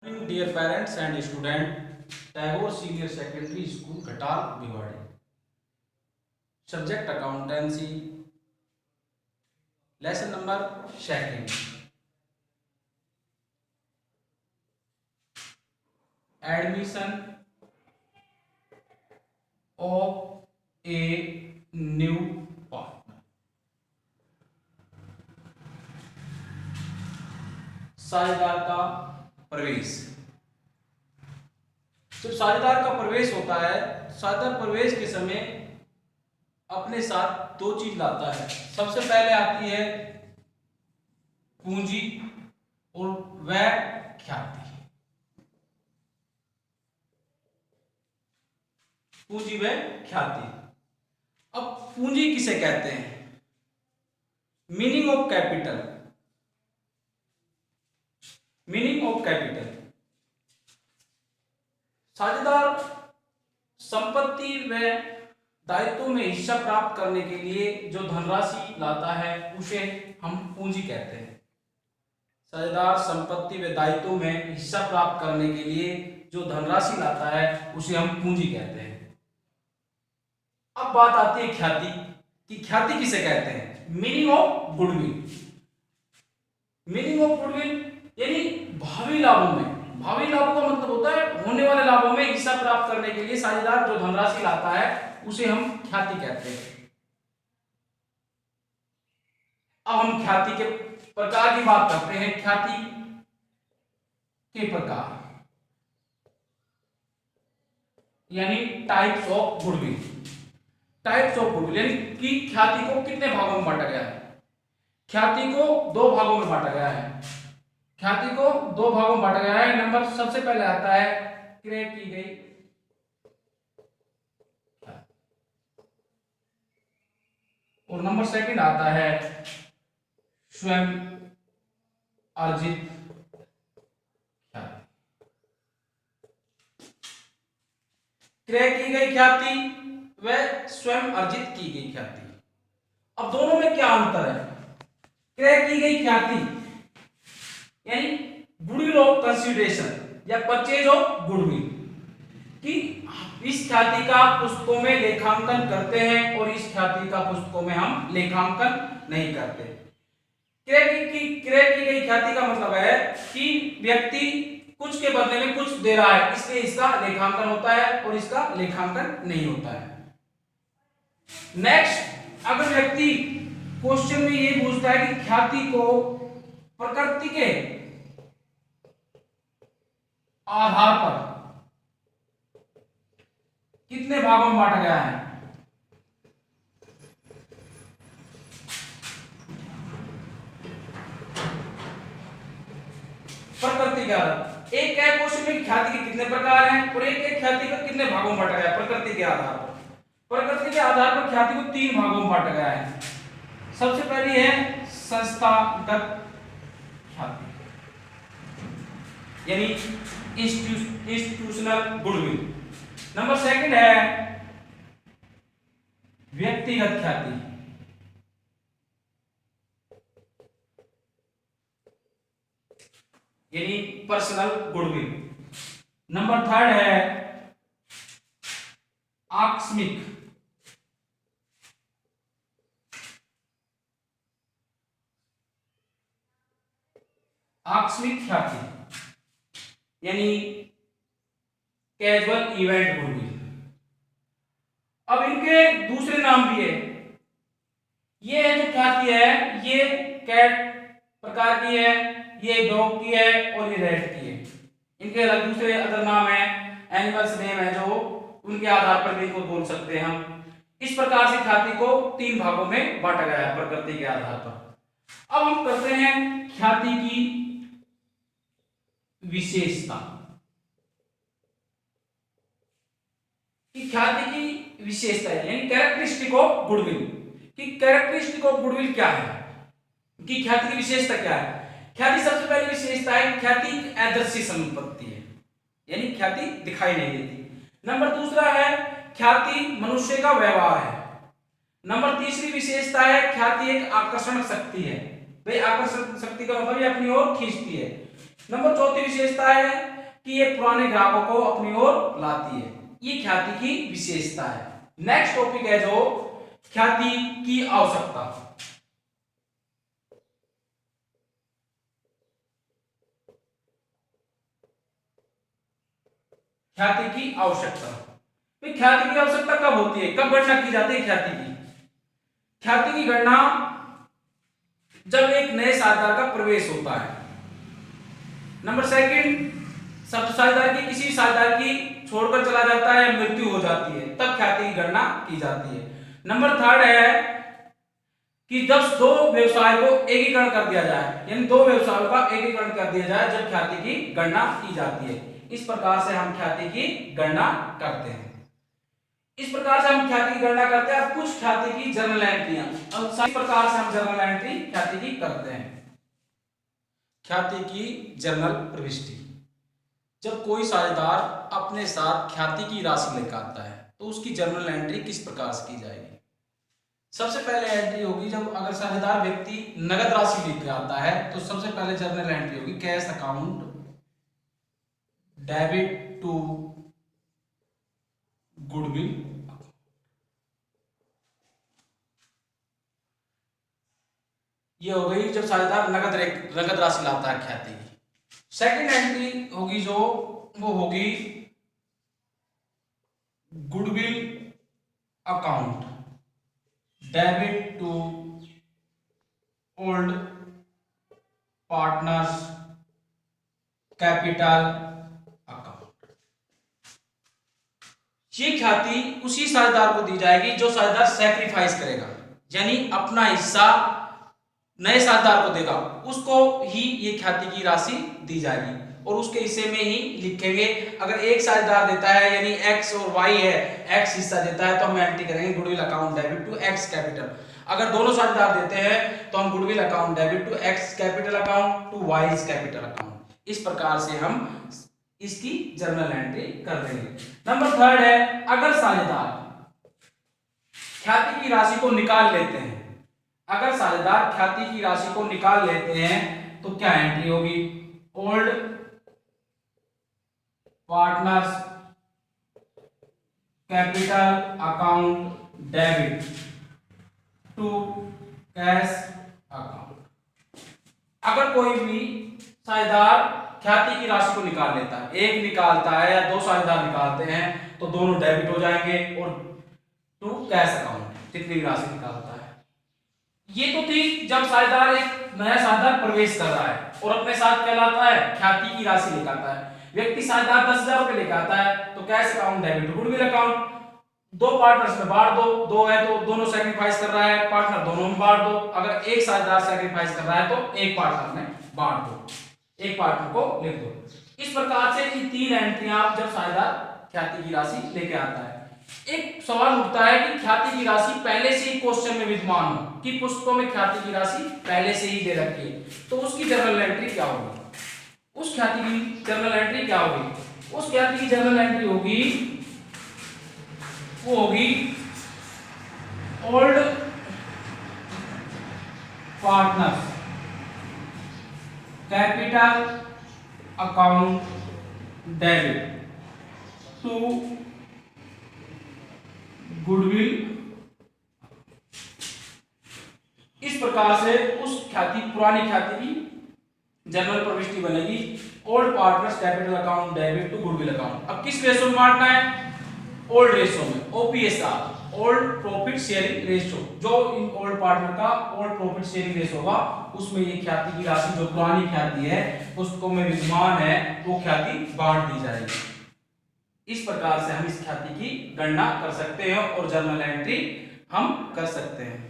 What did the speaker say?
Dear parents and student, Tagore Senior Secondary School, Ghatal, Bhiwadi. Subject Accountancy. Lesson number second. Admission of a new partner. साझेदार का प्रवेश। जब साझेदार का प्रवेश होता है, साझेदार प्रवेश के समय अपने साथ दो चीज लाता है। सबसे पहले आती है पूंजी और वह ख्याति। पूंजी व ख्याति। अब पूंजी किसे कहते हैं? Meaning of capital. Meaning of capital, साझेदार संपत्ति व दायित्वों में हिस्सा प्राप्त करने के लिए जो धनराशि लाता है उसे हम पूंजी कहते हैं। साझेदार संपत्ति व दायित्वों में हिस्सा प्राप्त करने के लिए जो धनराशि लाता है उसे हम पूंजी कहते हैं। अब बात आती है ख्याति कि ख्याति किसे कहते हैं? Meaning of goodwill. Meaning of goodwill यानी भावी लाभों में। भावी लाभों का मतलब होता है होने वाले लाभों में हिस्सा प्राप्त करने के लिए साझेदार जो धनराशि लाता है उसे हम ख्याति कहते हैं। अब हम ख्याति के प्रकार की बात करते हैं। ख्याति के प्रकार यानी types of goodwill. Types of goodwill यानी कि ख्याति को कितने भागों में बांटा गया है? ख्याति को दो भागों में बांटा गया है। ख्याति को दो भागों में बांटा गया है। नंबर सबसे पहले आता है क्रय की गई और नंबर सेकंड आता है स्वयं अर्जित ख्याति। क्रय की गई ख्याति व स्वयं अर्जित की गई ख्याति। अब दोनों में क्या अंतर है? क्रय की गई ख्याति यानी गुडविल ऑफ कंसिडरेशन या परचेज ऑफ गुडविल, कि इस ख्याति का पुस्तकों में लेखांकन करते हैं और इस ख्याति का पुस्तकों में हम लेखांकन नहीं करते। क्रय की गई ख्याति का मतलब है कि व्यक्ति कुछ के बदले में कुछ दे रहा है, इसलिए इसका लेखांकन होता है और इसका लेखांकन नहीं होता है। नेक्स्ट, अगर व्यक्ति क्वेश्चन में ये पूछता है कि ख्याति को प्रकृति के आधार पर कितने भागों में बांटा गया है? प्रकृति के आधार। एक है क्वेश्चन में ख्याति के कितने प्रकार हैं और एक है ख्याति को कितने भागों में बांटा गया है? प्रकृति के आधार पर। प्रकृति के आधार पर ख्याति को तीन भागों में बांटा गया है। सबसे पहली है संस्थागत ख्याति यानी इंस्टीट्यूशनल गुडविल। नंबर सेकंड है व्यक्तिगत ख्याति यानी पर्सनल गुडविल। नंबर थर्ड है आकस्मिक ख्याति यानी कैजुअल इवेंट गुडविल। अब इनके दूसरे नाम भी है। ये है जो ख्याति है ये कैट प्रकार की है, ये डॉग की है और ये रैट की है। इनके अलग दूसरे अदर नाम है, एनिमल्स नेम है जो उनके आधार पर भी इनको बोल सकते हैं हम। इस प्रकार से ख्याति को तीन भागों में बांटा गया है प्रकृति के आधार पर। अब हम करते हैं ख्याति की विशेषता। कि ख्याति की विशेषता है यानी कैरेक्टरिस्टिक ऑफ गुडविल। कि कैरेक्टरिस्टिक ऑफ गुडविल क्या है, कि ख्याति की विशेषता क्या है? ख्याति सबसे पहली विशेषता है ख्याति अदृश्य संपत्ति है यानी ख्याति दिखाई नहीं देती। नंबर दूसरा है ख्याति मनुष्य का व्यवहार है। नंबर तीसरी विशेषता है ख्याति एक आकर्षण शक्ति है। भाई आकर्षण शक्ति का मतलब ये अपनी ओर खींचती है। नंबर चौथी विशेषता है कि ये पुराने ग्राहकों को अपनी ओर लाती है। ये ख्याति की विशेषता है। नेक्स्ट टॉपिक है जो ख्याति की आवश्यकता। ख्याति की आवश्यकता। ख्याति की आवश्यकता कब होती है, कब गणना की जाती है ख्याति की? ख्याति की गणना जब एक नए साझेदार का प्रवेश होता है। नंबर सेकंड, साझेदार की किसी साझेदार की छोड़कर चला जाता है या मृत्यु हो जाती है, तब ख्याति की गणना की जाती है। नंबर थर्ड है कि जब दो व्यवसाय को एकीकरण कर दिया जाए, यानी दो व्यवसायों का एकीकरण कर दिया जाए, जब ख्याति की गणना की जाती है। इस प्रकार से हम ख्याति की गणना करते हैं। इस प्रकार से हम ख्याति की गणना करते हैं। अब कुछ ख्याति की जर्नल एंट्रियां, अब इस प्रकार से हम जर्नल एंट्री ख्याति की करते हैं। ख्याति की जर्नल प्रविष्टि। जब कोई साझेदार अपने साथ ख्याति की राशि लेकर आता है तो उसकी जर्नल एंट्री किस प्रकार से की जाएगी? सबसे पहले एंट्री होगी, जब अगर साझेदार व्यक्ति नगद राशि लेकर आता है तो सबसे पहले जर्नल एंट्री होगी cash account debit to goodwill. ये हो गई जब साझेदार नगद राशि लाता है ख्याति की। सेकंड एंट्री होगी जो वो होगी goodwill account debit to old partners capital account. ये ख्याति उसी साझेदार को दी जाएगी जो साझेदार सैक्रिफाइस करेगा, यानी अपना हिस्सा नए साझेदार को देगा, उसको ही ये ख्याति की राशि दी जाएगी और उसके हिस्से में ही लिखेंगे। अगर एक साझेदार देता है यानी एक्स और वाई है, एक्स हिस्सा देता है तो हम एंट्री करेंगे goodwill account debit to X capital. अगर दोनों साझेदार देते हैं तो हम goodwill account debit to X capital account to Y's capital account. इस प्रकार से हम इसकी जर्नल एंट्री कर देंगे। नंबर थर्ड है, अगर साझेदार ख्याति की राशि को निकाल लेते हैं, अगर साझेदार ख्याति की राशि को निकाल लेते हैं तो क्या एंट्री होगी? Old partners capital account debit to cash account. अगर कोई भी साझेदार ख्याति की राशि को निकाल लेता है, एक निकालता है या दो साझेदार निकालते हैं तो दोनों डेबिट हो जाएंगे और टू कैश अकाउंट जितनी राशि निकालता है। ये तो थी जब साझेदार एक नया साझेदार प्रवेश कर रहा है और अपने साथ क्या लाता है? ख्याति की राशि लेकर आता है। व्यक्ति साझेदार 10,000 रुपए लेकर आता है तो cash account debit goodwill account. दो पार्टनर्स में बांट दो है तो दोनों सैक्रिफाइस कर रहा है, पार्टनर दोनों में बांट दो। अगर एक साझेदार सैक्रिफाइस कर रहा है तो एक पार्टनर में बांट दो, एक पार्टनर को लिख दो। इस प्रकार से ये तीन एंट्रियां जब साझेदार ख्याति की राशि लेके आता है। एक सवाल उठता है कि ख्याति की राशि पहले से ही क्वेश्चन में विद्यमान हो कि पुस्तकों में ख्याति की राशि पहले से ही दे रखी है, तो उसकी जर्नल एंट्री क्या होगी? उस ख्याति की जर्नल एंट्री क्या होगी? उस ख्याति की जर्नल एंट्री होगी, वो होगी old partners capital account debit to goodwill. इस प्रकार से उस ख्याति पुरानी ख्याति की जर्नल प्रविष्टि बनेगी old partners capital account debit to goodwill account. अब किस रेशो में बांटना है? ओल्ड रेशो में, OPSR old profit sharing ratio. जो इन ओल्ड पार्टनर का ओल्ड प्रॉफिट शेयरिंग रेशो होगा उसमें ये ख्याति की राशि जो पुरानी ख्याति है पुस्तकों में विद्यमान है वो ख्याति बांट दी जाएगी। इस प्रकार से हम इस ख्याति की गणना कर सकते हैं और जर्नल एंट्री हम कर सकते हैं।